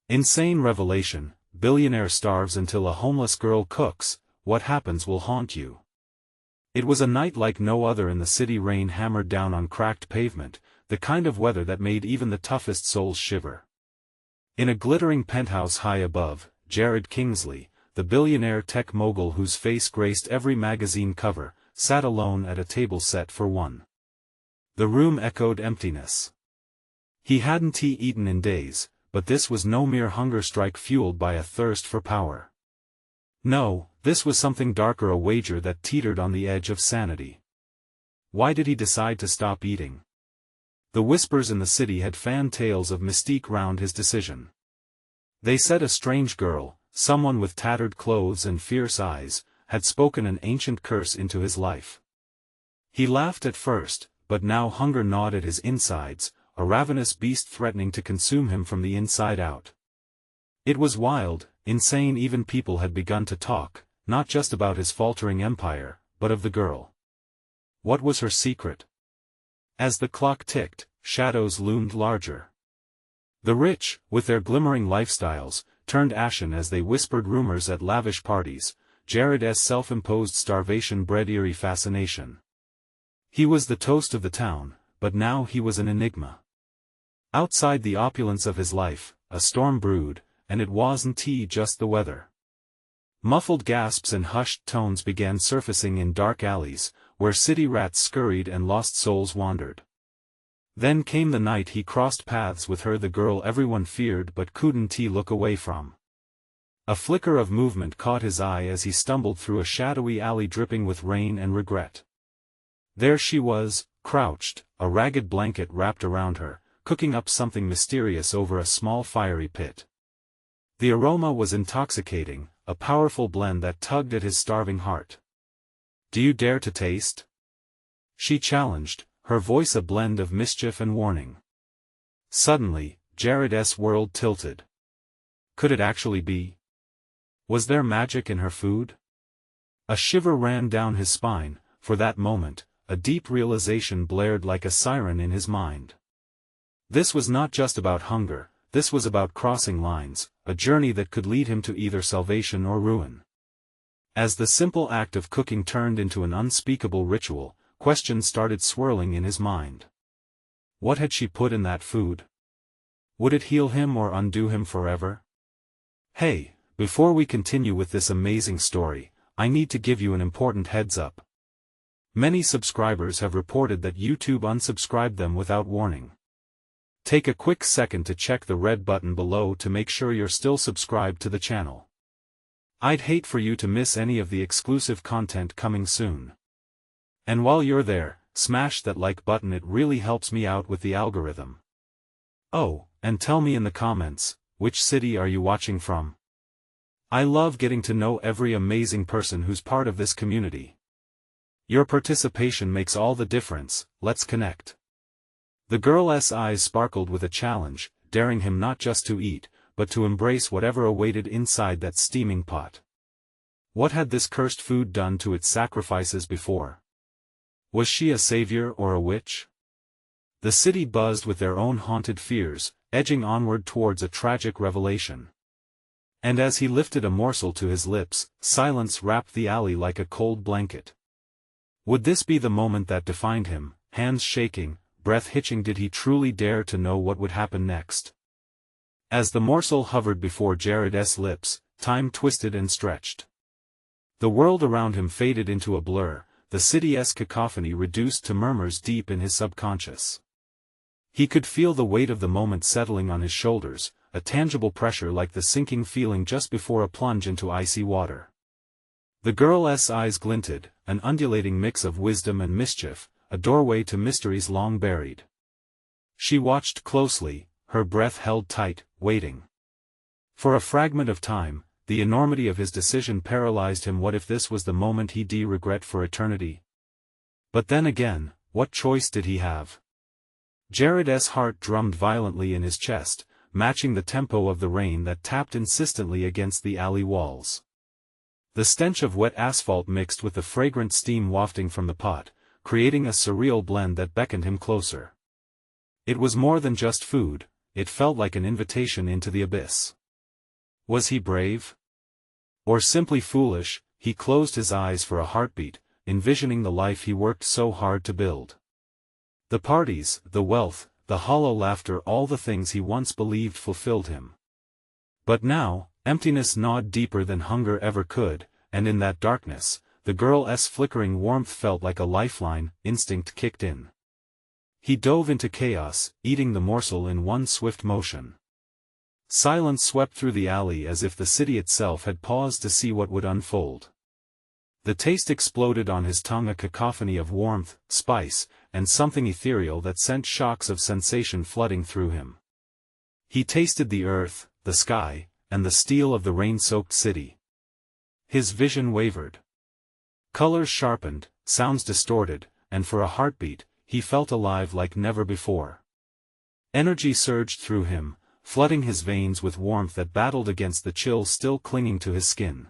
Insane revelation, billionaire starves until a homeless girl cooks, what happens will haunt you. It was a night like no other in the city. Rain hammered down on cracked pavement, the kind of weather that made even the toughest souls shiver. In a glittering penthouse high above, Jared Kingsley, the billionaire tech mogul whose face graced every magazine cover, sat alone at a table set for one. The room echoed emptiness. He hadn't eaten in days, but this was no mere hunger strike fueled by a thirst for power. No, this was something darker, a wager that teetered on the edge of sanity. Why did he decide to stop eating? The whispers in the city had fanned tales of mystique round his decision. They said a strange girl, someone with tattered clothes and fierce eyes, had spoken an ancient curse into his life. He laughed at first, but now hunger gnawed at his insides, a ravenous beast threatening to consume him from the inside out. It was wild, insane. Even people had begun to talk, not just about his faltering empire, but of the girl. What was her secret? As the clock ticked, shadows loomed larger. The rich, with their glimmering lifestyles, turned ashen as they whispered rumors at lavish parties. Jared's self-imposed starvation bred eerie fascination. He was the toast of the town, but now he was an enigma. Outside the opulence of his life, a storm brewed, and it wasn't just the weather. Muffled gasps and hushed tones began surfacing in dark alleys, where city rats scurried and lost souls wandered. Then came the night he crossed paths with her, the girl everyone feared but couldn't look away from. A flicker of movement caught his eye as he stumbled through a shadowy alley dripping with rain and regret. There she was, crouched, a ragged blanket wrapped around her, cooking up something mysterious over a small fiery pit. The aroma was intoxicating, a powerful blend that tugged at his starving heart. "Do you dare to taste?" she challenged, her voice a blend of mischief and warning. Suddenly, Jared's world tilted. Could it actually be? Was there magic in her food? A shiver ran down his spine. For that moment, a deep realization blared like a siren in his mind. This was not just about hunger, this was about crossing lines, a journey that could lead him to either salvation or ruin. As the simple act of cooking turned into an unspeakable ritual, questions started swirling in his mind. What had she put in that food? Would it heal him or undo him forever? Hey, before we continue with this amazing story, I need to give you an important heads up. Many subscribers have reported that YouTube unsubscribed them without warning. Take a quick second to check the red button below to make sure you're still subscribed to the channel. I'd hate for you to miss any of the exclusive content coming soon. And while you're there, smash that like button, it really helps me out with the algorithm. Oh, and tell me in the comments, which city are you watching from? I love getting to know every amazing person who's part of this community. Your participation makes all the difference. Let's connect. The girl's eyes sparkled with a challenge, daring him not just to eat, but to embrace whatever awaited inside that steaming pot. What had this cursed food done to its sacrifices before? Was she a savior or a witch? The city buzzed with their own haunted fears, edging onward towards a tragic revelation. And as he lifted a morsel to his lips, silence wrapped the alley like a cold blanket. Would this be the moment that defined him? Hands shaking, breath hitching, did he truly dare to know what would happen next? As the morsel hovered before Jared's lips, time twisted and stretched. The world around him faded into a blur, the city's cacophony reduced to murmurs deep in his subconscious. He could feel the weight of the moment settling on his shoulders, a tangible pressure like the sinking feeling just before a plunge into icy water. The girl's eyes glinted, an undulating mix of wisdom and mischief, a doorway to mysteries long buried. She watched closely, her breath held tight, waiting. For a fragment of time, the enormity of his decision paralyzed him. What if this was the moment he'd regret for eternity? But then again, what choice did he have? Jared's heart drummed violently in his chest, matching the tempo of the rain that tapped insistently against the alley walls. The stench of wet asphalt mixed with the fragrant steam wafting from the pot, creating a surreal blend that beckoned him closer. It was more than just food, it felt like an invitation into the abyss. Was he brave? Or simply foolish? He closed his eyes for a heartbeat, envisioning the life he worked so hard to build. The parties, the wealth, the hollow laughter, all the things he once believed fulfilled him. But now, emptiness gnawed deeper than hunger ever could, and in that darkness, the girl's flickering warmth felt like a lifeline. Instinct kicked in. He dove into chaos, eating the morsel in one swift motion. Silence swept through the alley as if the city itself had paused to see what would unfold. The taste exploded on his tongue, a cacophony of warmth, spice, and something ethereal that sent shocks of sensation flooding through him. He tasted the earth, the sky, and the steel of the rain-soaked city. His vision wavered. Colors sharpened, sounds distorted, and for a heartbeat, he felt alive like never before. Energy surged through him, flooding his veins with warmth that battled against the chill still clinging to his skin.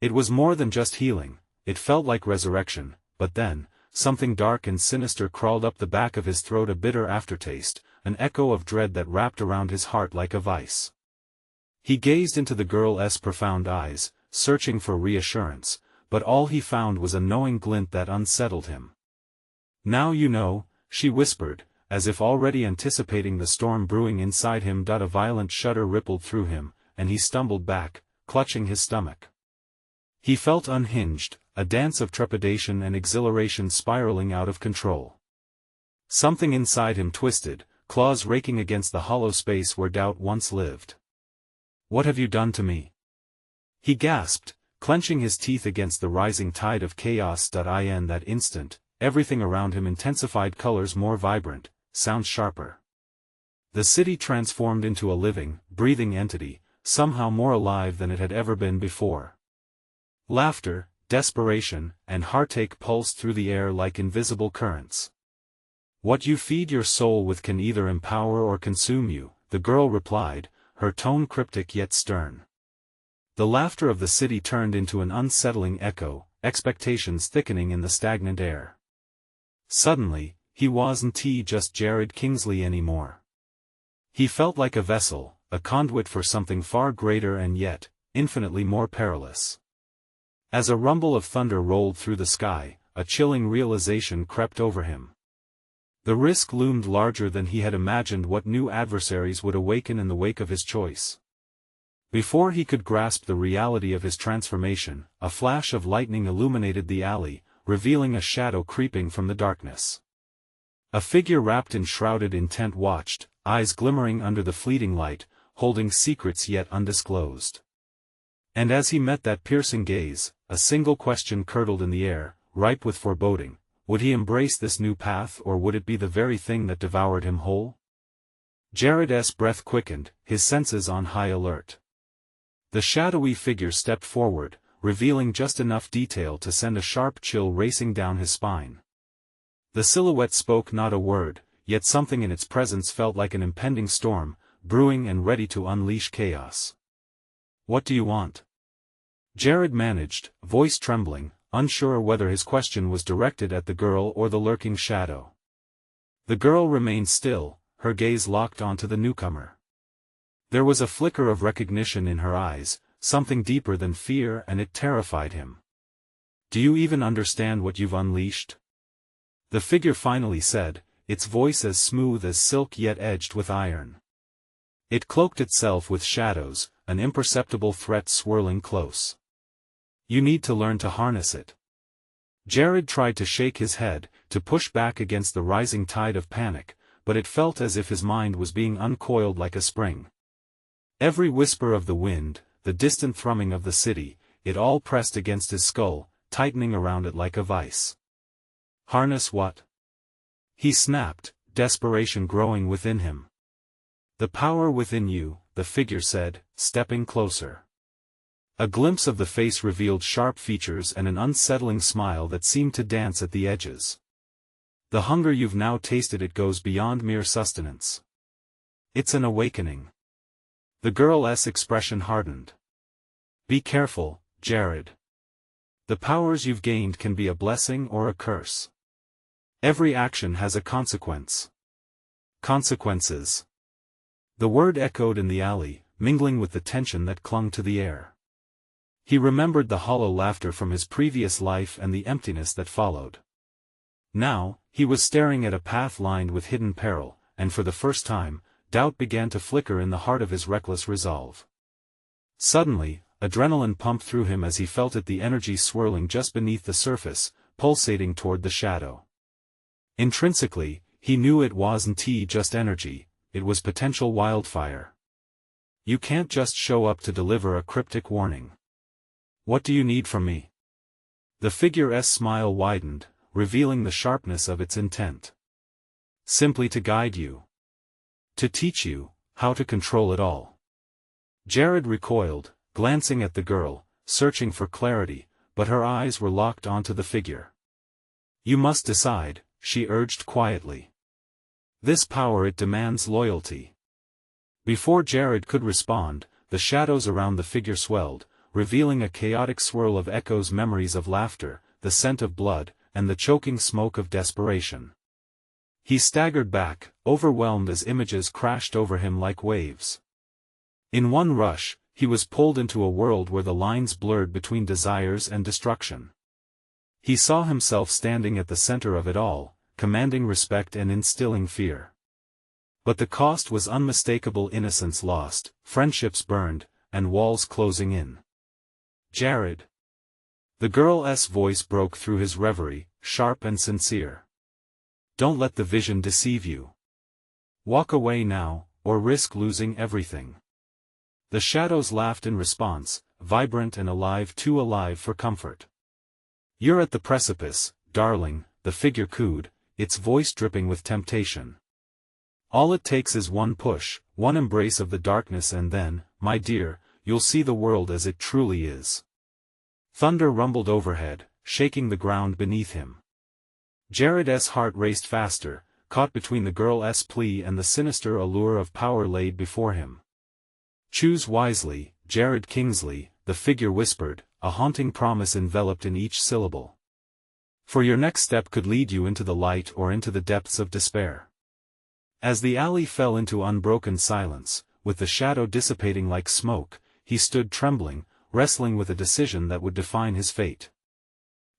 It was more than just healing, it felt like resurrection, but then, something dark and sinister crawled up the back of his throat, a bitter aftertaste, an echo of dread that wrapped around his heart like a vice. He gazed into the girl's profound eyes, searching for reassurance, but all he found was a knowing glint that unsettled him. "Now you know," she whispered, as if already anticipating the storm brewing inside him. A violent shudder rippled through him, and he stumbled back, clutching his stomach. He felt unhinged, a dance of trepidation and exhilaration spiraling out of control. Something inside him twisted, claws raking against the hollow space where doubt once lived. "What have you done to me?" he gasped, clenching his teeth against the rising tide of chaos. In that instant, everything around him intensified, colors more vibrant, sounds sharper. The city transformed into a living, breathing entity, somehow more alive than it had ever been before. Laughter, desperation, and heartache pulsed through the air like invisible currents. "What you feed your soul with can either empower or consume you," the girl replied, her tone cryptic yet stern. The laughter of the city turned into an unsettling echo, expectations thickening in the stagnant air. Suddenly, he wasn't just Jared Kingsley anymore. He felt like a vessel, a conduit for something far greater and yet, infinitely more perilous. As a rumble of thunder rolled through the sky, a chilling realization crept over him. The risk loomed larger than he had imagined. What new adversaries would awaken in the wake of his choice? Before he could grasp the reality of his transformation, a flash of lightning illuminated the alley, revealing a shadow creeping from the darkness. A figure wrapped in shrouded intent watched, eyes glimmering under the fleeting light, holding secrets yet undisclosed. And as he met that piercing gaze, a single question curdled in the air, ripe with foreboding: would he embrace this new path, or would it be the very thing that devoured him whole? Jared's breath quickened, his senses on high alert. The shadowy figure stepped forward, revealing just enough detail to send a sharp chill racing down his spine. The silhouette spoke not a word, yet something in its presence felt like an impending storm, brewing and ready to unleash chaos. "What do you want?" Jared managed, voice trembling, unsure whether his question was directed at the girl or the lurking shadow. The girl remained still, her gaze locked onto the newcomer. There was a flicker of recognition in her eyes, something deeper than fear, and it terrified him. "Do you even understand what you've unleashed?" the figure finally said, its voice as smooth as silk yet edged with iron. It cloaked itself with shadows, an imperceptible threat swirling close. "You need to learn to harness it." Jared tried to shake his head, to push back against the rising tide of panic, but it felt as if his mind was being uncoiled like a spring. Every whisper of the wind, the distant thrumming of the city, it all pressed against his skull, tightening around it like a vice. "Harness what?" he snapped, desperation growing within him. "The power within you," the figure said, stepping closer. A glimpse of the face revealed sharp features and an unsettling smile that seemed to dance at the edges. "The hunger you've now tasted, it goes beyond mere sustenance. It's an awakening." The girl's expression hardened. "Be careful, Jared. The powers you've gained can be a blessing or a curse. Every action has a consequence." "Consequences?" The word echoed in the alley, mingling with the tension that clung to the air. He remembered the hollow laughter from his previous life and the emptiness that followed. Now, he was staring at a path lined with hidden peril, and for the first time, doubt began to flicker in the heart of his reckless resolve. Suddenly, adrenaline pumped through him as he felt the energy swirling just beneath the surface, pulsating toward the shadow. Intrinsically, he knew it wasn't just energy, it was potential wildfire. You can't just show up to deliver a cryptic warning. What do you need from me? The figure's smile widened, revealing the sharpness of its intent. Simply to guide you. To teach you how to control it all. Jared recoiled, glancing at the girl, searching for clarity, but her eyes were locked onto the figure. You must decide, she urged quietly. This power, it demands loyalty. Before Jared could respond, the shadows around the figure swelled, revealing a chaotic swirl of echoes, memories of laughter, the scent of blood, and the choking smoke of desperation. He staggered back, overwhelmed as images crashed over him like waves. In one rush, he was pulled into a world where the lines blurred between desires and destruction. He saw himself standing at the center of it all, commanding respect and instilling fear. But the cost was unmistakable: innocence lost, friendships burned, and walls closing in. Jared. The girl's voice broke through his reverie, sharp and sincere. Don't let the vision deceive you. Walk away now, or risk losing everything. The shadows laughed in response, vibrant and alive, too alive for comfort. You're at the precipice, darling, the figure cooed, its voice dripping with temptation. All it takes is one push, one embrace of the darkness, and then, my dear, you'll see the world as it truly is. Thunder rumbled overhead, shaking the ground beneath him. Jared's heart raced faster, caught between the girl's plea and the sinister allure of power laid before him. Choose wisely, Jared Kingsley, the figure whispered, a haunting promise enveloped in each syllable. For your next step could lead you into the light or into the depths of despair. As the alley fell into unbroken silence, with the shadow dissipating like smoke, he stood trembling, wrestling with a decision that would define his fate.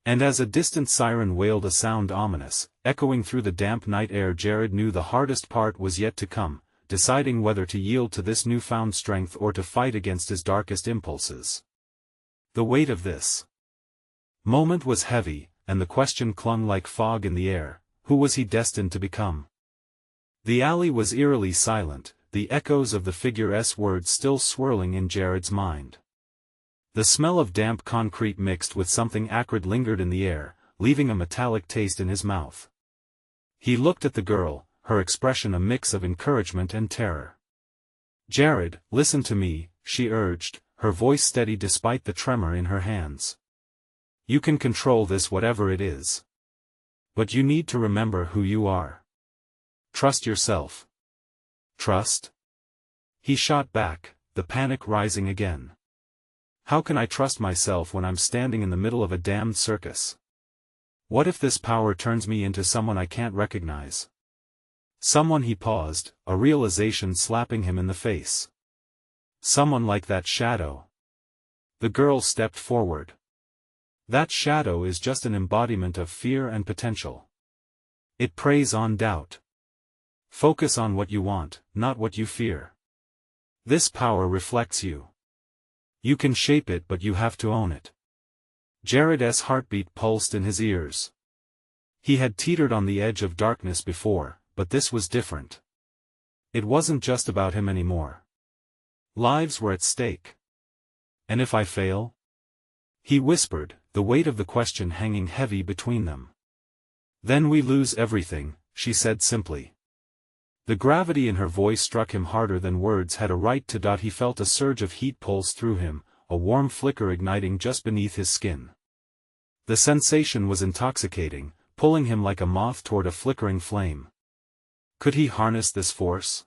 And as a distant siren wailed, a sound ominous, echoing through the damp night air, Jared knew the hardest part was yet to come, deciding whether to yield to this newfound strength or to fight against his darkest impulses. The weight of this moment was heavy, and the question clung like fog in the air: who was he destined to become? The alley was eerily silent, the echoes of the figure's words still swirling in Jared's mind. The smell of damp concrete mixed with something acrid lingered in the air, leaving a metallic taste in his mouth. He looked at the girl, her expression a mix of encouragement and terror. Jared, listen to me, she urged, her voice steady despite the tremor in her hands. You can control this, whatever it is. But you need to remember who you are. Trust yourself. Trust? He shot back, the panic rising again. How can I trust myself when I'm standing in the middle of a damned circus? What if this power turns me into someone I can't recognize? Someone— he paused, a realization slapping him in the face. Someone like that shadow. The girl stepped forward. That shadow is just an embodiment of fear and potential. It preys on doubt. Focus on what you want, not what you fear. This power reflects you. You can shape it, but you have to own it. Jared's heartbeat pulsed in his ears. He had teetered on the edge of darkness before, but this was different. It wasn't just about him anymore. Lives were at stake. And if I fail? He whispered, the weight of the question hanging heavy between them. Then we lose everything, she said simply. The gravity in her voice struck him harder than words had a right to. He felt a surge of heat pulse through him, a warm flicker igniting just beneath his skin. The sensation was intoxicating, pulling him like a moth toward a flickering flame. Could he harness this force?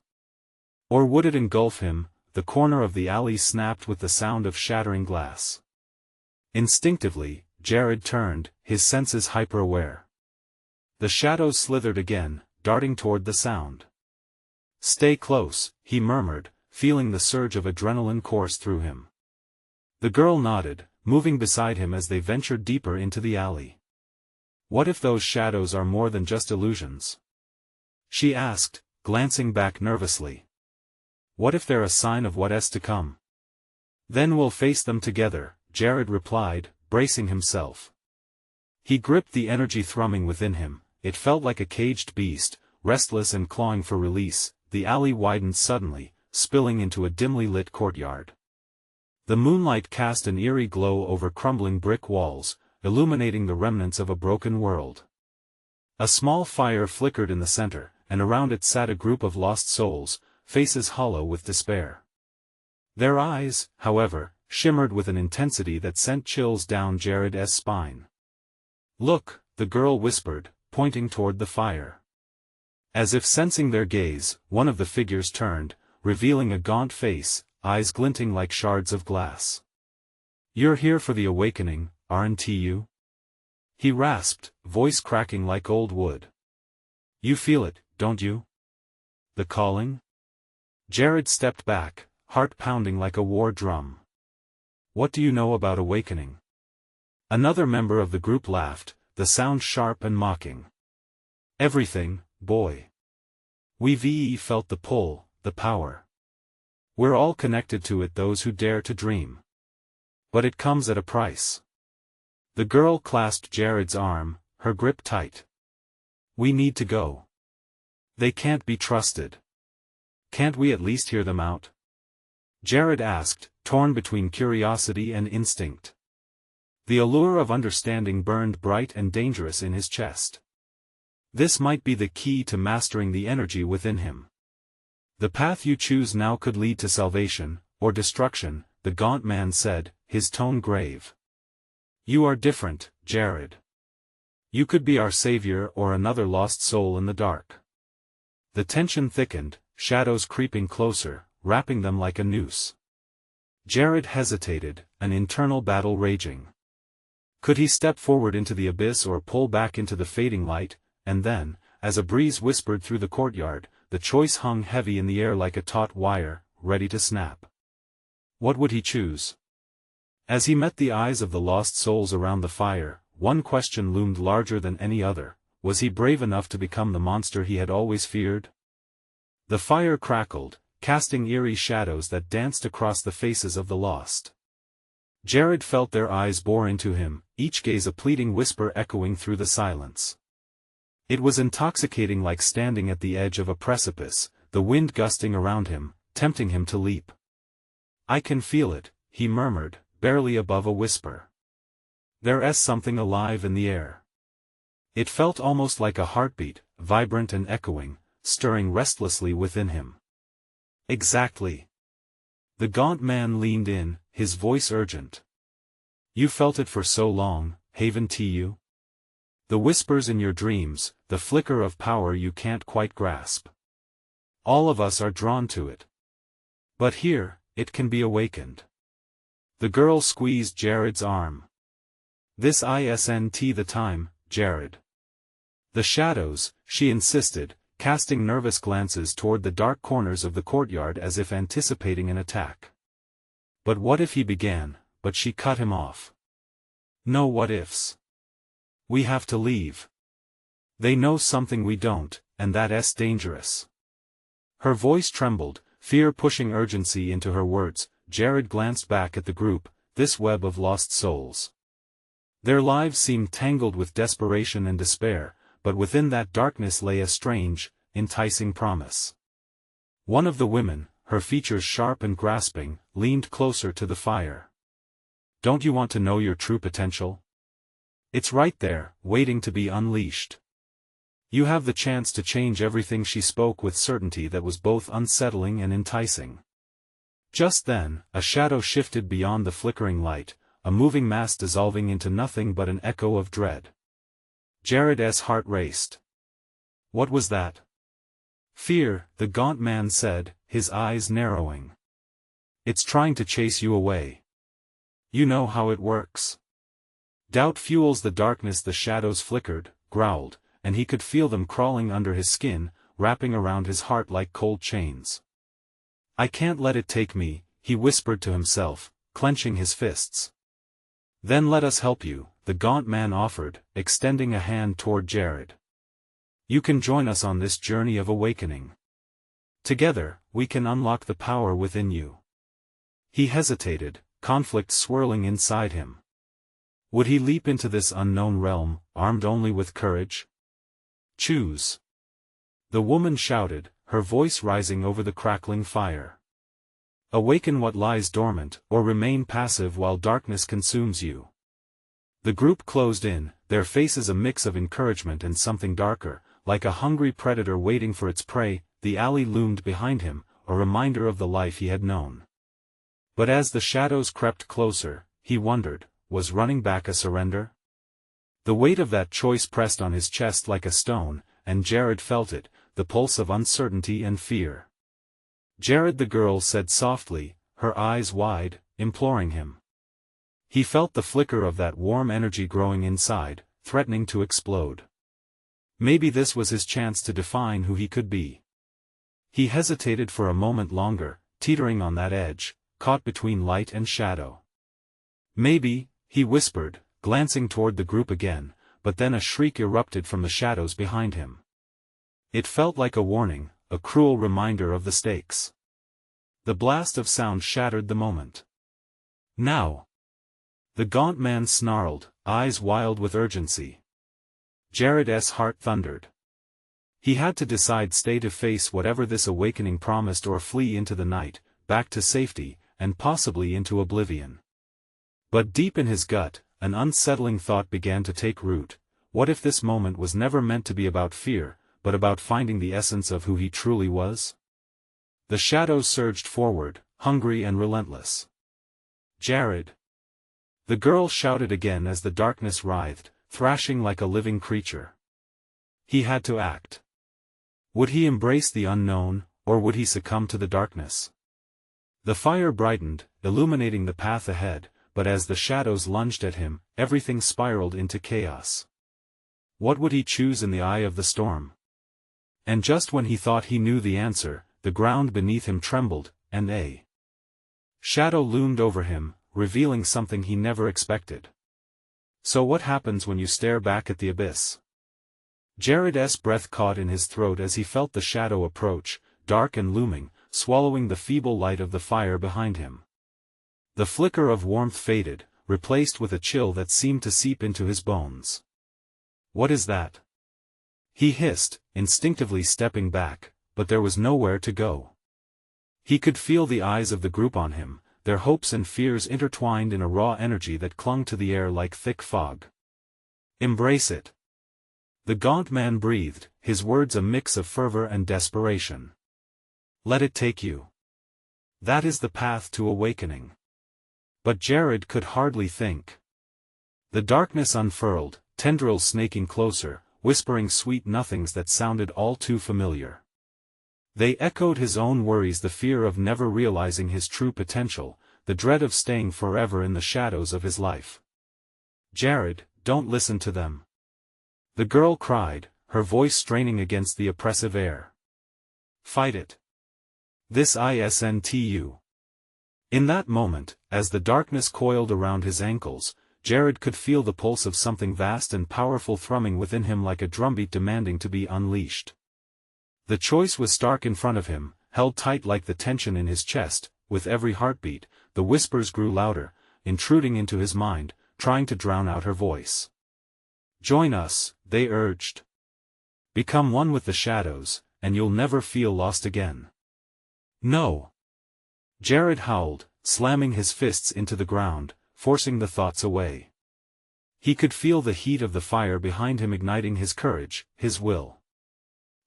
Or would it engulf him? The corner of the alley snapped with the sound of shattering glass. Instinctively, Jared turned, his senses hyper-aware. The shadows slithered again, darting toward the sound. Stay close, he murmured, feeling the surge of adrenaline course through him. The girl nodded, moving beside him as they ventured deeper into the alley. What if those shadows are more than just illusions? She asked, glancing back nervously. What if they're a sign of what's to come? Then we'll face them together, Jared replied, bracing himself. He gripped the energy thrumming within him. It felt like a caged beast, restless and clawing for release. The alley widened suddenly, spilling into a dimly lit courtyard. The moonlight cast an eerie glow over crumbling brick walls, illuminating the remnants of a broken world. A small fire flickered in the center, and around it sat a group of lost souls, faces hollow with despair. Their eyes, however, shimmered with an intensity that sent chills down Jared's spine. Look, the girl whispered, pointing toward the fire. As if sensing their gaze, one of the figures turned, revealing a gaunt face, eyes glinting like shards of glass. You're here for the awakening, aren't you? He rasped, voice cracking like old wood. You feel it, don't you? The calling? Jared stepped back, heart pounding like a war drum. What do you know about awakening? Another member of the group laughed, the sound sharp and mocking. Everything, boy. We've felt the pull, the power. We're all connected to it, those who dare to dream. But it comes at a price. The girl clasped Jared's arm, her grip tight. We need to go. They can't be trusted. Can't we at least hear them out? Jared asked, torn between curiosity and instinct. The allure of understanding burned bright and dangerous in his chest. This might be the key to mastering the energy within him. The path you choose now could lead to salvation, or destruction, the gaunt man said, his tone grave. You are different, Jared. You could be our savior or another lost soul in the dark. The tension thickened, shadows creeping closer, wrapping them like a noose. Jared hesitated, an internal battle raging. Could he step forward into the abyss or pull back into the fading light? And then, as a breeze whispered through the courtyard, the choice hung heavy in the air like a taut wire, ready to snap. What would he choose? As he met the eyes of the lost souls around the fire, one question loomed larger than any other. Was he brave enough to become the monster he had always feared? The fire crackled, casting eerie shadows that danced across the faces of the lost. Jared felt their eyes bore into him, each gaze a pleading whisper echoing through the silence. It was intoxicating, like standing at the edge of a precipice, the wind gusting around him, tempting him to leap. I can feel it, he murmured, barely above a whisper. There's something alive in the air. It felt almost like a heartbeat, vibrant and echoing, stirring restlessly within him. Exactly. The gaunt man leaned in, his voice urgent. You felt it for so long, haven't you? The whispers in your dreams, the flicker of power you can't quite grasp. All of us are drawn to it. But here, it can be awakened. The girl squeezed Jared's arm. This isn't the time, Jared. The shadows, she insisted, casting nervous glances toward the dark corners of the courtyard as if anticipating an attack. But what if he began? But she cut him off. No what ifs. We have to leave. They know something we don't, and that's dangerous. Her voice trembled, fear pushing urgency into her words. Jared glanced back at the group, this web of lost souls. Their lives seemed tangled with desperation and despair, but within that darkness lay a strange, enticing promise. One of the women, her features sharp and grasping, leaned closer to the fire. Don't you want to know your true potential? It's right there, waiting to be unleashed. You have the chance to change everything. She spoke with certainty that was both unsettling and enticing. Just then, a shadow shifted beyond the flickering light, a moving mass dissolving into nothing but an echo of dread. Jared's heart raced. What was that? Fear, the gaunt man said, his eyes narrowing. It's trying to chase you away. You know how it works. Doubt fuels the darkness. The shadows flickered, growled, and he could feel them crawling under his skin, wrapping around his heart like cold chains. "I can't let it take me," he whispered to himself, clenching his fists. "Then let us help you," the gaunt man offered, extending a hand toward Jared. "You can join us on this journey of awakening. Together, we can unlock the power within you." He hesitated, conflict swirling inside him. Would he leap into this unknown realm, armed only with courage? "Choose." The woman shouted, her voice rising over the crackling fire. "Awaken what lies dormant, or remain passive while darkness consumes you." The group closed in, their faces a mix of encouragement and something darker, like a hungry predator waiting for its prey. The alley loomed behind him, a reminder of the life he had known. But as the shadows crept closer, he wondered, was running back a surrender? The weight of that choice pressed on his chest like a stone, and Jared felt it, the pulse of uncertainty and fear. "Jared," the girl said softly, her eyes wide, imploring him. He felt the flicker of that warm energy growing inside, threatening to explode. Maybe this was his chance to define who he could be. He hesitated for a moment longer, teetering on that edge, caught between light and shadow. "Maybe," he whispered, glancing toward the group again, but then a shriek erupted from the shadows behind him. It felt like a warning, a cruel reminder of the stakes. The blast of sound shattered the moment. "Now!" The gaunt man snarled, eyes wild with urgency. Jared's heart thundered. He had to decide: stay to face whatever this awakening promised, or flee into the night, back to safety, and possibly into oblivion. But deep in his gut, an unsettling thought began to take root. What if this moment was never meant to be about fear, but about finding the essence of who he truly was? The shadows surged forward, hungry and relentless. "Jared!" The girl shouted again as the darkness writhed, thrashing like a living creature. He had to act. Would he embrace the unknown, or would he succumb to the darkness? The fire brightened, illuminating the path ahead, but as the shadows lunged at him, everything spiraled into chaos. What would he choose in the eye of the storm? And just when he thought he knew the answer, the ground beneath him trembled, and a shadow loomed over him, revealing something he never expected. So what happens when you stare back at the abyss? Jared's breath caught in his throat as he felt the shadow approach, dark and looming, swallowing the feeble light of the fire behind him. The flicker of warmth faded, replaced with a chill that seemed to seep into his bones. "What is that?" he hissed, instinctively stepping back, but there was nowhere to go. He could feel the eyes of the group on him, their hopes and fears intertwined in a raw energy that clung to the air like thick fog. "Embrace it." The gaunt man breathed, his words a mix of fervor and desperation. "Let it take you. That is the path to awakening." But Jared could hardly think. The darkness unfurled, tendrils snaking closer, whispering sweet nothings that sounded all too familiar. They echoed his own worries, the fear of never realizing his true potential, the dread of staying forever in the shadows of his life. "Jared, don't listen to them," the girl cried, her voice straining against the oppressive air. "Fight it. This isn't you." In that moment, as the darkness coiled around his ankles, Jared could feel the pulse of something vast and powerful thrumming within him like a drumbeat demanding to be unleashed. The choice was stark in front of him, held tight like the tension in his chest. With every heartbeat, the whispers grew louder, intruding into his mind, trying to drown out her voice. "Join us," they urged. "Become one with the shadows, and you'll never feel lost again." "No!" Jared howled, slamming his fists into the ground, forcing the thoughts away. He could feel the heat of the fire behind him igniting his courage, his will.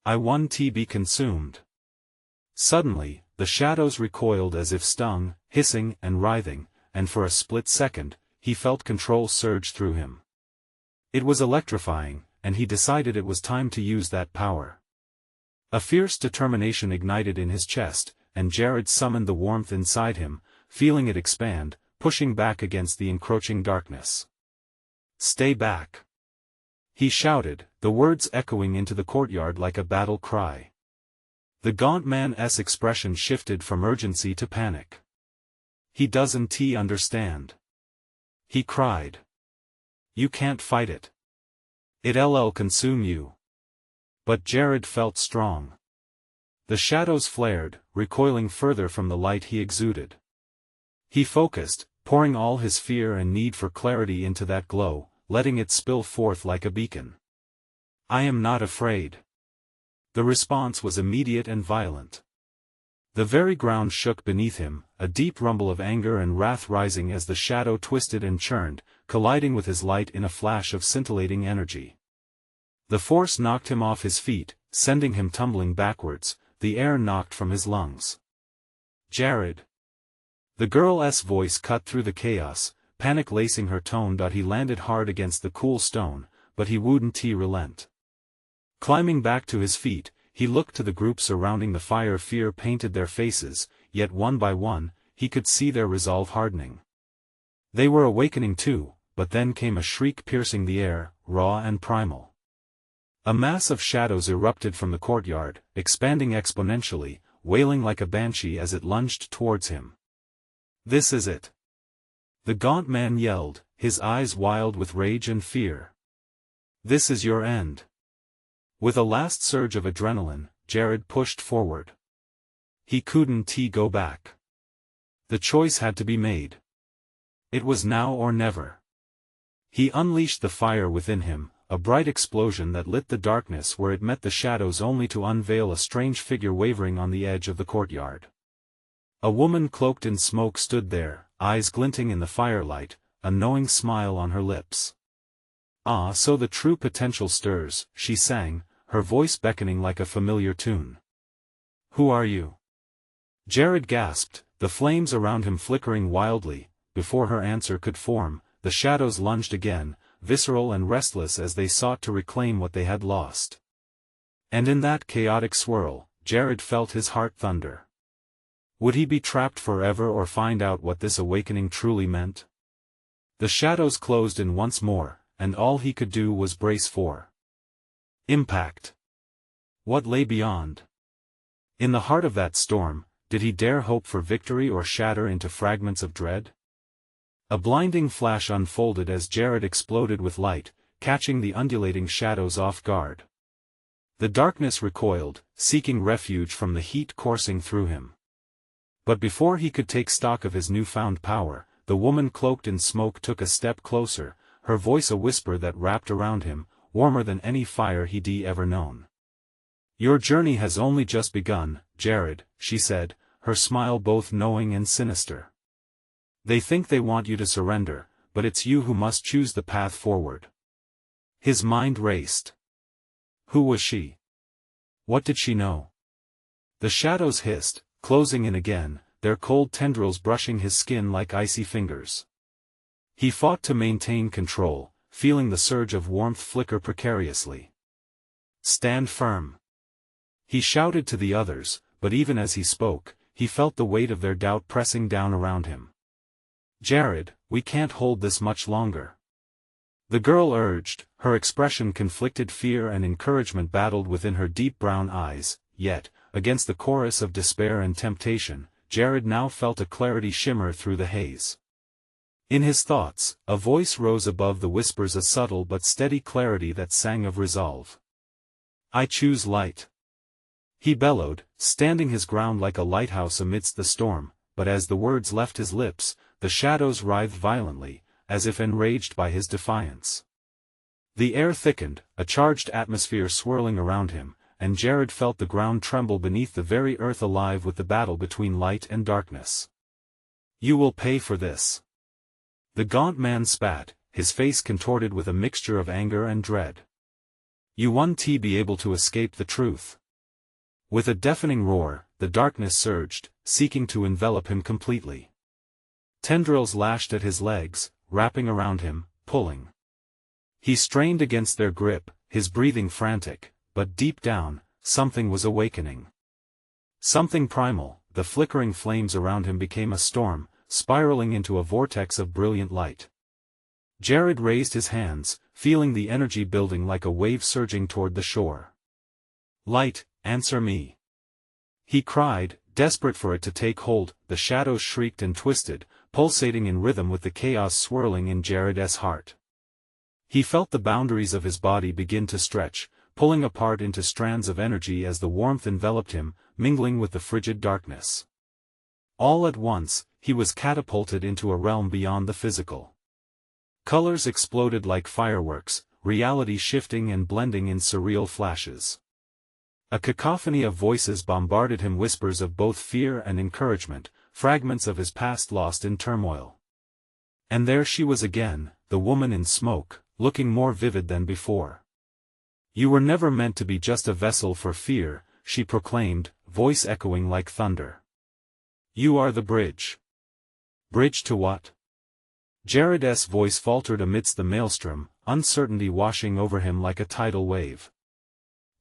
"I want to be consumed." Suddenly, the shadows recoiled as if stung, hissing and writhing, and for a split second, he felt control surge through him. It was electrifying, and he decided it was time to use that power. A fierce determination ignited in his chest, and Jared summoned the warmth inside him, feeling it expand, pushing back against the encroaching darkness. "Stay back!" he shouted, the words echoing into the courtyard like a battle cry. The gaunt man's expression shifted from urgency to panic. He doesn't understand. He cried. You can't fight it. It'll consume you. But Jared felt strong. The shadows flared, recoiling further from the light he exuded. He focused, pouring all his fear and need for clarity into that glow, letting it spill forth like a beacon. I am not afraid. The response was immediate and violent. The very ground shook beneath him, a deep rumble of anger and wrath rising as the shadow twisted and churned, colliding with his light in a flash of scintillating energy. The force knocked him off his feet, sending him tumbling backwards, the air knocked from his lungs. Jared. The girl's voice cut through the chaos, panic lacing her tone. He landed hard against the cool stone, but he wouldn't relent. Climbing back to his feet, he looked to the group surrounding the fire. Fear painted their faces, yet one by one, he could see their resolve hardening. They were awakening too, but then came a shriek piercing the air, raw and primal. A mass of shadows erupted from the courtyard, expanding exponentially, wailing like a banshee as it lunged towards him. This is it. The gaunt man yelled, his eyes wild with rage and fear. This is your end. With a last surge of adrenaline, Jared pushed forward. He couldn't go back. The choice had to be made. It was now or never. He unleashed the fire within him, a bright explosion that lit the darkness where it met the shadows, only to unveil a strange figure wavering on the edge of the courtyard. A woman cloaked in smoke stood there, eyes glinting in the firelight, a knowing smile on her lips. Ah, so the true potential stirs, she sang, her voice beckoning like a familiar tune. Who are you? Jared gasped, the flames around him flickering wildly. Before her answer could form, the shadows lunged again, visceral and restless as they sought to reclaim what they had lost. And in that chaotic swirl, Jared felt his heart thunder. Would he be trapped forever or find out what this awakening truly meant? The shadows closed in once more, and all he could do was brace for impact. What lay beyond? In the heart of that storm, did he dare hope for victory or shatter into fragments of dread? A blinding flash unfolded as Jared exploded with light, catching the undulating shadows off guard. The darkness recoiled, seeking refuge from the heat coursing through him. But before he could take stock of his newfound power, the woman cloaked in smoke took a step closer, her voice a whisper that wrapped around him, warmer than any fire he'd ever known. Your journey has only just begun, Jared, she said, her smile both knowing and sinister. They think they want you to surrender, but it's you who must choose the path forward. His mind raced. Who was she? What did she know? The shadows hissed, closing in again, their cold tendrils brushing his skin like icy fingers. He fought to maintain control, feeling the surge of warmth flicker precariously. Stand firm. He shouted to the others, but even as he spoke, he felt the weight of their doubt pressing down around him. Jared, we can't hold this much longer. The girl urged, her expression conflicted. Fear and encouragement battled within her deep brown eyes, yet, against the chorus of despair and temptation, Jared now felt a clarity shimmer through the haze. In his thoughts, a voice rose above the whispers, a subtle but steady clarity that sang of resolve. I choose light. He bellowed, standing his ground like a lighthouse amidst the storm, but as the words left his lips, the shadows writhed violently, as if enraged by his defiance. The air thickened, a charged atmosphere swirling around him, and Jared felt the ground tremble beneath, the very earth alive with the battle between light and darkness. You will pay for this. The gaunt man spat, his face contorted with a mixture of anger and dread. You won't be able to escape the truth. With a deafening roar, the darkness surged, seeking to envelop him completely. Tendrils lashed at his legs, wrapping around him, pulling. He strained against their grip, his breathing frantic, but deep down, something was awakening. Something primal. The flickering flames around him became a storm, spiraling into a vortex of brilliant light. Jared raised his hands, feeling the energy building like a wave surging toward the shore. Light, answer me. He cried, desperate for it to take hold. The shadows shrieked and twisted, pulsating in rhythm with the chaos swirling in Jared's heart. He felt the boundaries of his body begin to stretch, pulling apart into strands of energy as the warmth enveloped him, mingling with the frigid darkness. All at once, he was catapulted into a realm beyond the physical. Colors exploded like fireworks, reality shifting and blending in surreal flashes. A cacophony of voices bombarded him, whispers of both fear and encouragement, fragments of his past lost in turmoil. And there she was again, the woman in smoke, looking more vivid than before. "You were never meant to be just a vessel for fear," she proclaimed, voice echoing like thunder. "You are the bridge." "Bridge to what?" Jared's voice faltered amidst the maelstrom, uncertainty washing over him like a tidal wave.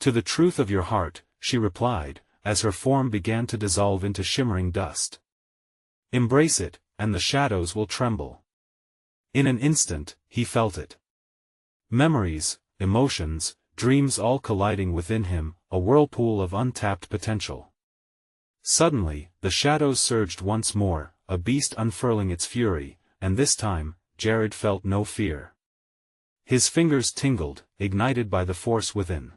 "To the truth of your heart," she replied, as her form began to dissolve into shimmering dust. "Embrace it, and the shadows will tremble." In an instant, he felt it. Memories, emotions, dreams all colliding within him, a whirlpool of untapped potential. Suddenly, the shadows surged once more, a beast unfurling its fury, and this time, Jared felt no fear. His fingers tingled, ignited by the force within.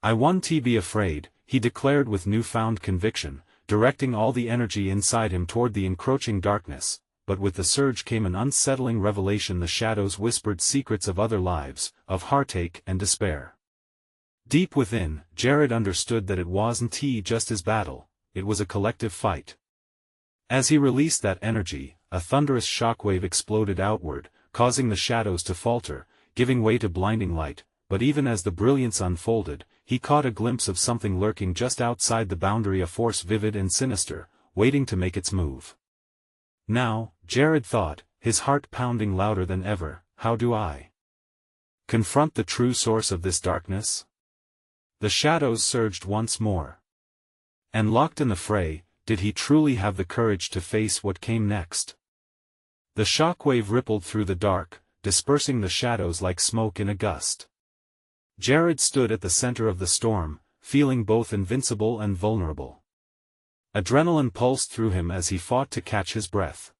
"I want to be afraid," he declared with newfound conviction, directing all the energy inside him toward the encroaching darkness, but with the surge came an unsettling revelation. The shadows whispered secrets of other lives, of heartache and despair. Deep within, Jared understood that it wasn't just his battle, it was a collective fight. As he released that energy, a thunderous shockwave exploded outward, causing the shadows to falter, giving way to blinding light, but even as the brilliance unfolded, he caught a glimpse of something lurking just outside the boundary, a force vivid and sinister, waiting to make its move. Now, Jared thought, his heart pounding louder than ever, how do I confront the true source of this darkness? The shadows surged once more. And locked in the fray, did he truly have the courage to face what came next? The shockwave rippled through the dark, dispersing the shadows like smoke in a gust. Jared stood at the center of the storm, feeling both invincible and vulnerable. Adrenaline pulsed through him as he fought to catch his breath.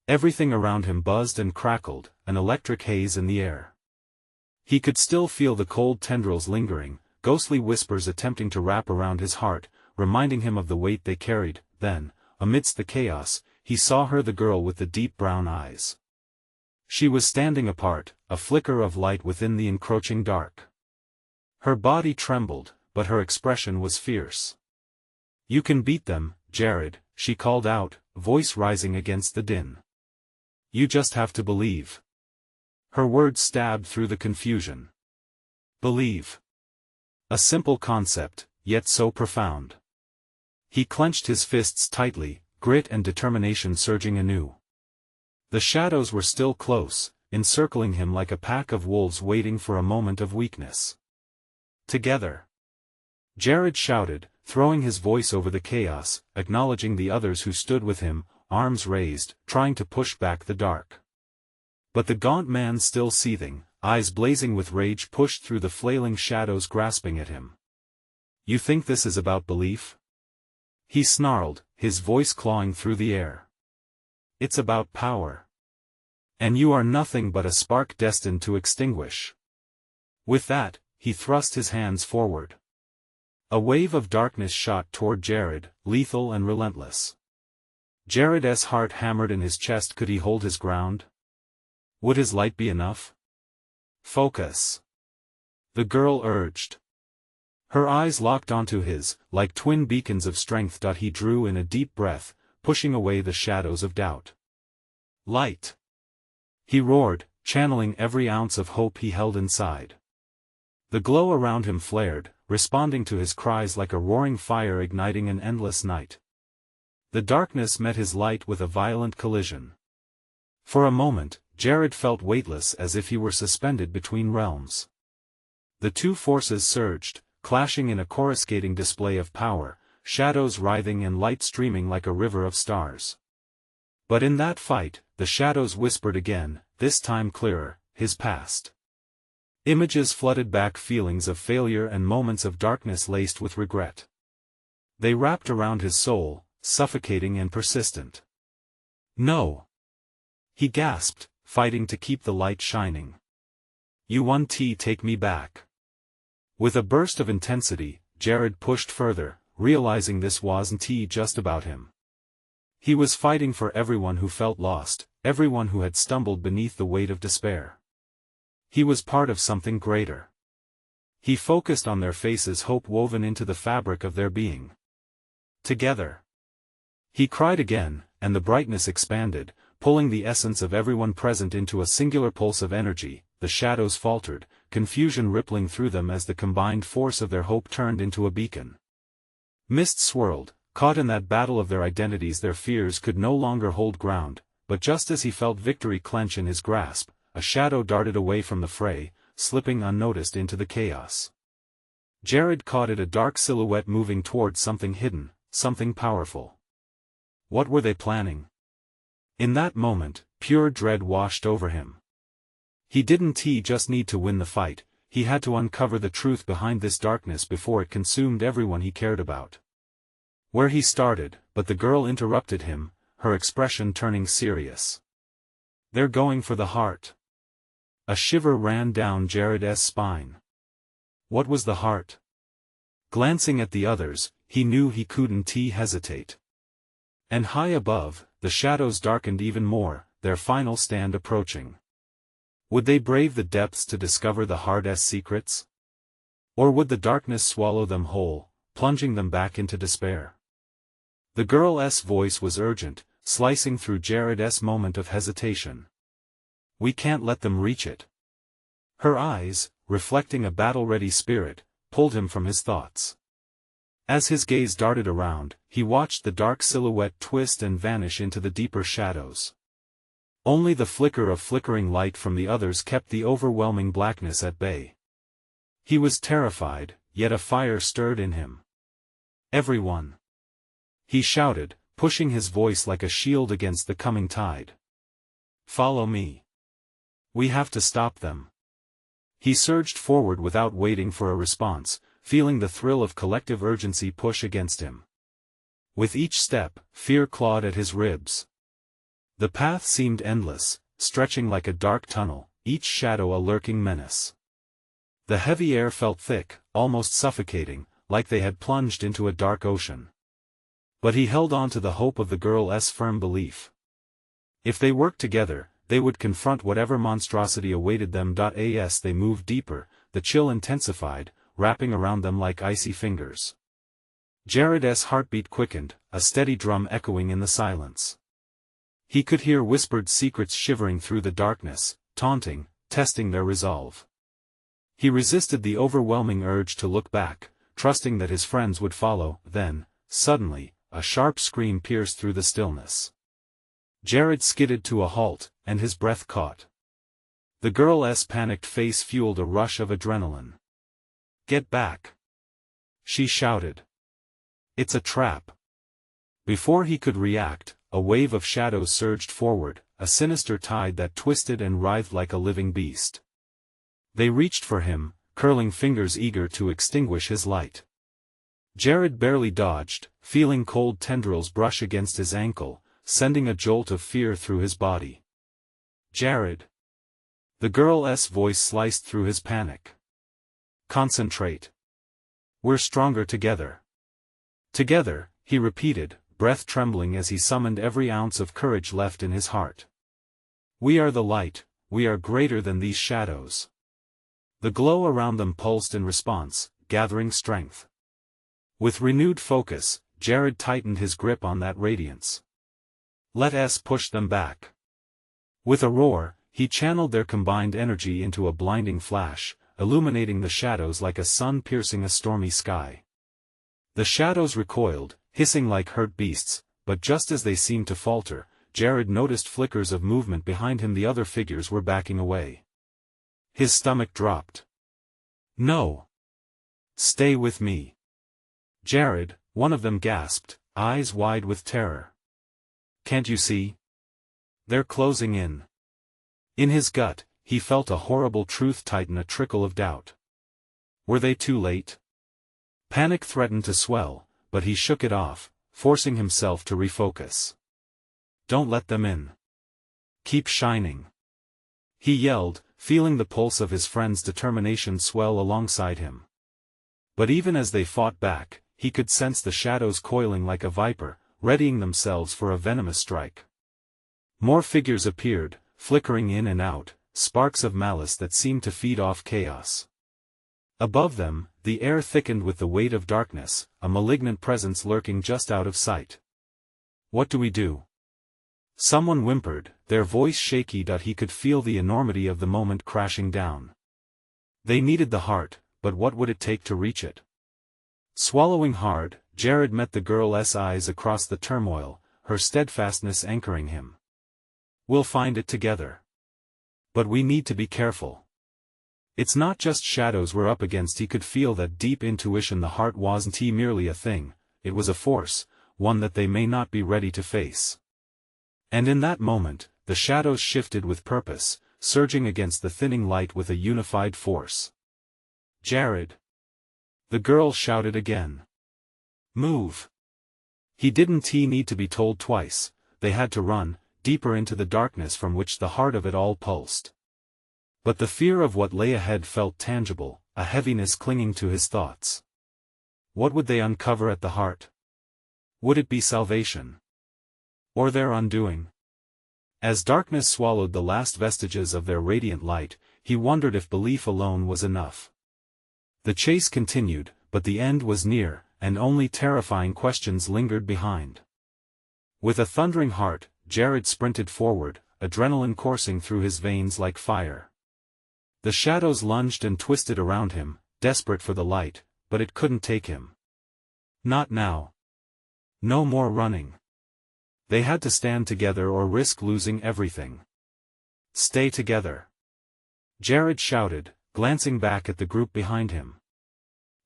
Everything around him buzzed and crackled, an electric haze in the air. He could still feel the cold tendrils lingering, ghostly whispers attempting to wrap around his heart, reminding him of the weight they carried. Then, amidst the chaos, he saw her, the girl with the deep brown eyes. She was standing apart, a flicker of light within the encroaching dark. Her body trembled, but her expression was fierce. "You can beat them, Jared," she called out, voice rising against the din. "You just have to believe." Her words stabbed through the confusion. Believe. A simple concept, yet so profound. He clenched his fists tightly, grit and determination surging anew. The shadows were still close, encircling him like a pack of wolves waiting for a moment of weakness. "Together!" Jared shouted, throwing his voice over the chaos, acknowledging the others who stood with him, arms raised, trying to push back the dark. But the gaunt man, still seething, eyes blazing with rage, pushed through the flailing shadows, grasping at him. "You think this is about belief?" he snarled, his voice clawing through the air. "It's about power. And you are nothing but a spark destined to extinguish." With that, he thrust his hands forward. A wave of darkness shot toward Jared, lethal and relentless. Jared's heart hammered in his chest. Could he hold his ground? Would his light be enough? "Focus," the girl urged. Her eyes locked onto his, like twin beacons of strength. He drew in a deep breath, pushing away the shadows of doubt. "Light!" he roared, channeling every ounce of hope he held inside. The glow around him flared, responding to his cries like a roaring fire igniting an endless night. The darkness met his light with a violent collision. For a moment, Jared felt weightless, as if he were suspended between realms. The two forces surged, clashing in a coruscating display of power, shadows writhing and light streaming like a river of stars. But in that fight, the shadows whispered again, this time clearer, his past. Images flooded back, feelings of failure and moments of darkness laced with regret. They wrapped around his soul, suffocating and persistent. "No!" he gasped, fighting to keep the light shining. "You want to take me back." With a burst of intensity, Jared pushed further, realizing this wasn't just about him. He was fighting for everyone who felt lost, everyone who had stumbled beneath the weight of despair. He was part of something greater. He focused on their faces, hope woven into the fabric of their being. Together. He cried again, and the brightness expanded, pulling the essence of everyone present into a singular pulse of energy. The shadows faltered, confusion rippling through them as the combined force of their hope turned into a beacon. Mist swirled, caught in that battle of their identities. Their fears could no longer hold ground, but just as he felt victory clench in his grasp, a shadow darted away from the fray, slipping unnoticed into the chaos. Jared caught it, a dark silhouette moving towards something hidden, something powerful. What were they planning? In that moment, pure dread washed over him. He didn't just need to win the fight, he had to uncover the truth behind this darkness before it consumed everyone he cared about. Where he started, but the girl interrupted him, her expression turning serious. "They're going for the heart." A shiver ran down Jared's spine. What was the heart? Glancing at the others, he knew he couldn't hesitate. And high above, the shadows darkened even more, their final stand approaching. Would they brave the depths to discover the heart's secrets? Or would the darkness swallow them whole, plunging them back into despair? The girl's voice was urgent, slicing through Jared's moment of hesitation. "We can't let them reach it." Her eyes, reflecting a battle-ready spirit, pulled him from his thoughts. As his gaze darted around, he watched the dark silhouette twist and vanish into the deeper shadows. Only the flicker of flickering light from the others kept the overwhelming blackness at bay. He was terrified, yet a fire stirred in him. "Everyone!" he shouted, pushing his voice like a shield against the coming tide. "Follow me. We have to stop them." He surged forward without waiting for a response, feeling the thrill of collective urgency push against him. With each step, fear clawed at his ribs. The path seemed endless, stretching like a dark tunnel, each shadow a lurking menace. The heavy air felt thick, almost suffocating, like they had plunged into a dark ocean. But he held on to the hope of the girl's firm belief. If they worked together, they would confront whatever monstrosity awaited them. As they moved deeper, the chill intensified, wrapping around them like icy fingers. Jared's heartbeat quickened, a steady drum echoing in the silence. He could hear whispered secrets shivering through the darkness, taunting, testing their resolve. He resisted the overwhelming urge to look back, trusting that his friends would follow. Then, suddenly, a sharp scream pierced through the stillness. Jared skidded to a halt, and his breath caught. The girl's panicked face fueled a rush of adrenaline. "Get back!" she shouted. "It's a trap." Before he could react, a wave of shadows surged forward, a sinister tide that twisted and writhed like a living beast. They reached for him, curling fingers eager to extinguish his light. Jared barely dodged, feeling cold tendrils brush against his ankle, sending a jolt of fear through his body. "Jared!" The girl's voice sliced through his panic. "Concentrate. We're stronger together." "Together," he repeated, breath trembling as he summoned every ounce of courage left in his heart. "We are the light, we are greater than these shadows." The glow around them pulsed in response, gathering strength. With renewed focus, Jared tightened his grip on that radiance. "Let us push them back." With a roar, he channeled their combined energy into a blinding flash, illuminating the shadows like a sun piercing a stormy sky. The shadows recoiled, hissing like hurt beasts, but just as they seemed to falter, Jared noticed flickers of movement behind him. The other figures were backing away. His stomach dropped. "No! Stay with me!" "Jared," one of them gasped, eyes wide with terror. "Can't you see? They're closing in." In his gut, he felt a horrible truth tighten, a trickle of doubt. Were they too late? Panic threatened to swell, but he shook it off, forcing himself to refocus. "Don't let them in. Keep shining," he yelled, feeling the pulse of his friend's determination swell alongside him. But even as they fought back, he could sense the shadows coiling like a viper, readying themselves for a venomous strike. More figures appeared, flickering in and out, sparks of malice that seemed to feed off chaos. Above them, the air thickened with the weight of darkness, a malignant presence lurking just out of sight. "What do we do?" Someone whimpered, their voice shaky. He could feel the enormity of the moment crashing down. They needed the heart, but what would it take to reach it? Swallowing hard, Jared met the girl's eyes across the turmoil, her steadfastness anchoring him. "We'll find it together. But we need to be careful. It's not just shadows we're up against." He could feel that deep intuition. The heart wasn't merely a thing, it was a force, one that they may not be ready to face. And in that moment, the shadows shifted with purpose, surging against the thinning light with a unified force. "Jared!" the girl shouted again. "Move!" He didn't need to be told twice, they had to run, deeper into the darkness from which the heart of it all pulsed. But the fear of what lay ahead felt tangible, a heaviness clinging to his thoughts. What would they uncover at the heart? Would it be salvation? Or their undoing? As darkness swallowed the last vestiges of their radiant light, he wondered if belief alone was enough. The chase continued, but the end was near, and only terrifying questions lingered behind. With a thundering heart, Jared sprinted forward, adrenaline coursing through his veins like fire. The shadows lunged and twisted around him, desperate for the light, but it couldn't take him. Not now. No more running. They had to stand together or risk losing everything. "Stay together!" Jared shouted, glancing back at the group behind him.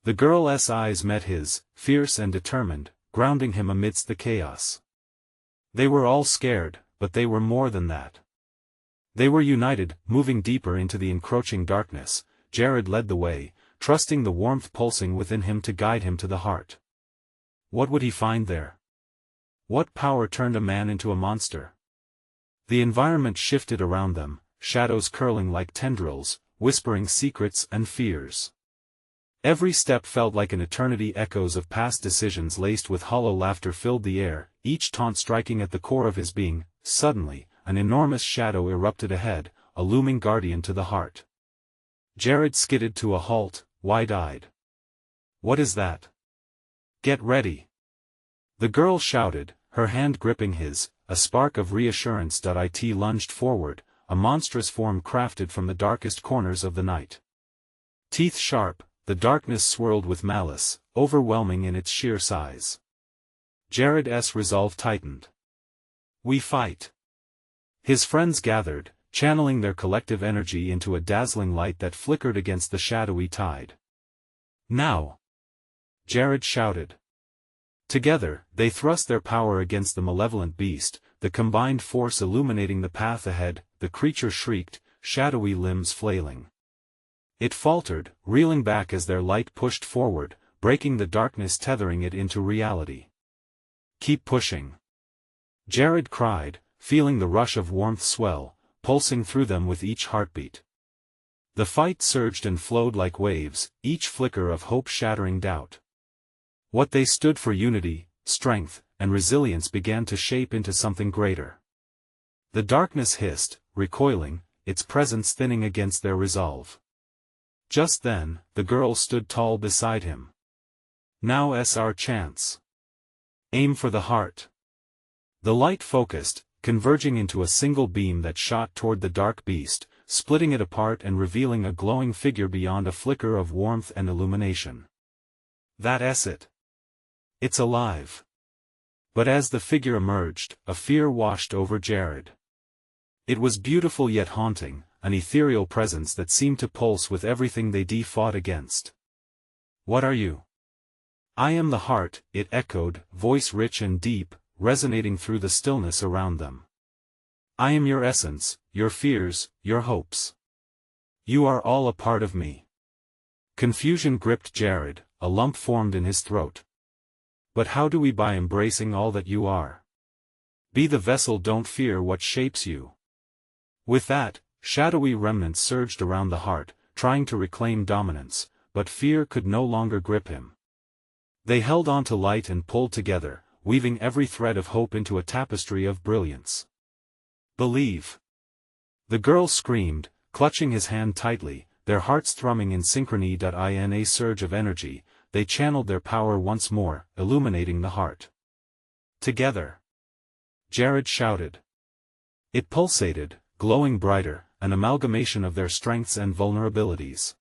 The girl's eyes met his, fierce and determined, grounding him amidst the chaos. They were all scared, but they were more than that. They were united, moving deeper into the encroaching darkness. Jared led the way, trusting the warmth pulsing within him to guide him to the heart. What would he find there? What power turned a man into a monster? The environment shifted around them, shadows curling like tendrils, whispering secrets and fears. Every step felt like an eternity. Echoes of past decisions laced with hollow laughter filled the air, each taunt striking at the core of his being. Suddenly, an enormous shadow erupted ahead, a looming guardian to the heart. Jared skidded to a halt, wide-eyed. "What is that?" "Get ready!" the girl shouted, her hand gripping his. A spark of reassurance. It lunged forward, a monstrous form crafted from the darkest corners of the night. Teeth sharp, the darkness swirled with malice, overwhelming in its sheer size. Jared's resolve tightened. "We fight!" His friends gathered, channeling their collective energy into a dazzling light that flickered against the shadowy tide. "Now!" Jared shouted. Together, they thrust their power against the malevolent beast, the combined force illuminating the path ahead. The creature shrieked, shadowy limbs flailing. It faltered, reeling back as their light pushed forward, breaking the darkness, tethering it into reality. "Keep pushing!" Jared cried, feeling the rush of warmth swell, pulsing through them with each heartbeat. The fight surged and flowed like waves, each flicker of hope shattering doubt. What they stood for, unity, strength, and resilience, began to shape into something greater. The darkness hissed, recoiling, its presence thinning against their resolve. Just then, the girl stood tall beside him. "Now's our chance. Aim for the heart." The light focused, converging into a single beam that shot toward the dark beast, splitting it apart and revealing a glowing figure beyond a flicker of warmth and illumination. "That's it. It's alive." But as the figure emerged, a fear washed over Jared. It was beautiful yet haunting, an ethereal presence that seemed to pulse with everything they fought against. "What are you?" "I am the heart," it echoed, voice rich and deep, resonating through the stillness around them. "I am your essence, your fears, your hopes. You are all a part of me." Confusion gripped Jared, a lump formed in his throat. But how do we? By embracing all that you are. Be the vessel, don't fear what shapes you. With that, shadowy remnants surged around the heart, trying to reclaim dominance, but fear could no longer grip him. They held on to light and pulled together, weaving every thread of hope into a tapestry of brilliance. Believe! The girl screamed, clutching his hand tightly, their hearts thrumming in synchrony. In a surge of energy, they channeled their power once more, illuminating the heart. Together! Jared shouted. It pulsated, glowing brighter, an amalgamation of their strengths and vulnerabilities.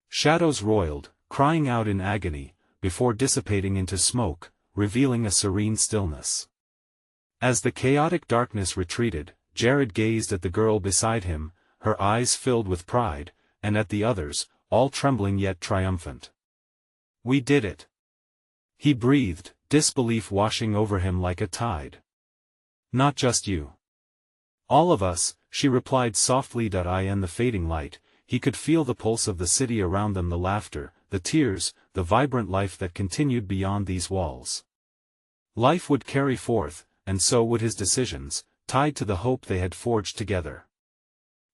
Shadows roiled, crying out in agony, before dissipating into smoke, revealing a serene stillness. As the chaotic darkness retreated, Jared gazed at the girl beside him, her eyes filled with pride, and at the others, all trembling yet triumphant. We did it! He breathed, disbelief washing over him like a tide. Not just you. All of us, she replied softly. In the fading light, he could feel the pulse of the city around them, the laughter, the tears, the vibrant life that continued beyond these walls. Life would carry forth, and so would his decisions, tied to the hope they had forged together.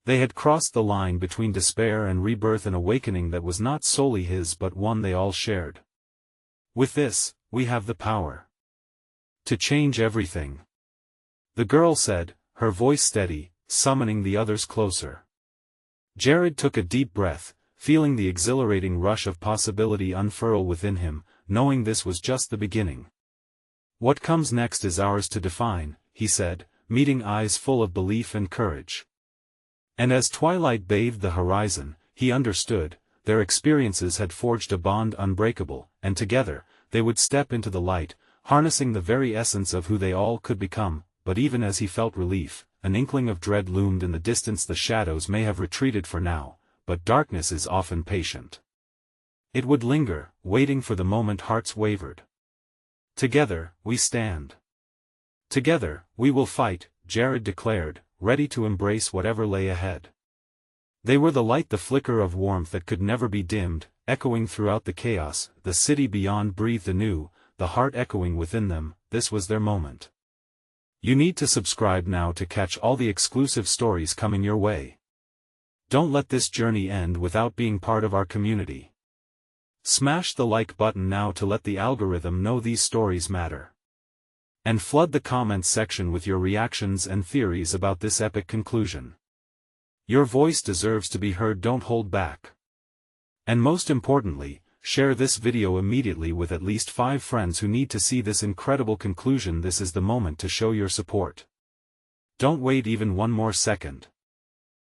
They had crossed the line between despair and rebirth, an awakening that was not solely his but one they all shared. With this, we have the power to change everything, the girl said, her voice steady, summoning the others closer. Jared took a deep breath, feeling the exhilarating rush of possibility unfurl within him, knowing this was just the beginning. What comes next is ours to define, he said, meeting eyes full of belief and courage. And as twilight bathed the horizon, he understood, their experiences had forged a bond unbreakable, and together, they would step into the light, harnessing the very essence of who they all could become. But even as he felt relief, an inkling of dread loomed in the distance. The shadows may have retreated for now, but darkness is often patient. It would linger, waiting for the moment hearts wavered. Together, we stand. Together, we will fight, Jared declared, ready to embrace whatever lay ahead. They were the light, the flicker of warmth that could never be dimmed, echoing throughout the chaos. The city beyond breathed anew, the heart echoing within them. This was their moment. You need to subscribe now to catch all the exclusive stories coming your way. Don't let this journey end without being part of our community. Smash the like button now to let the algorithm know these stories matter. And flood the comments section with your reactions and theories about this epic conclusion. Your voice deserves to be heard, don't hold back. And most importantly, share this video immediately with at least 5 friends who need to see this incredible conclusion. This is the moment to show your support. Don't wait even one more second.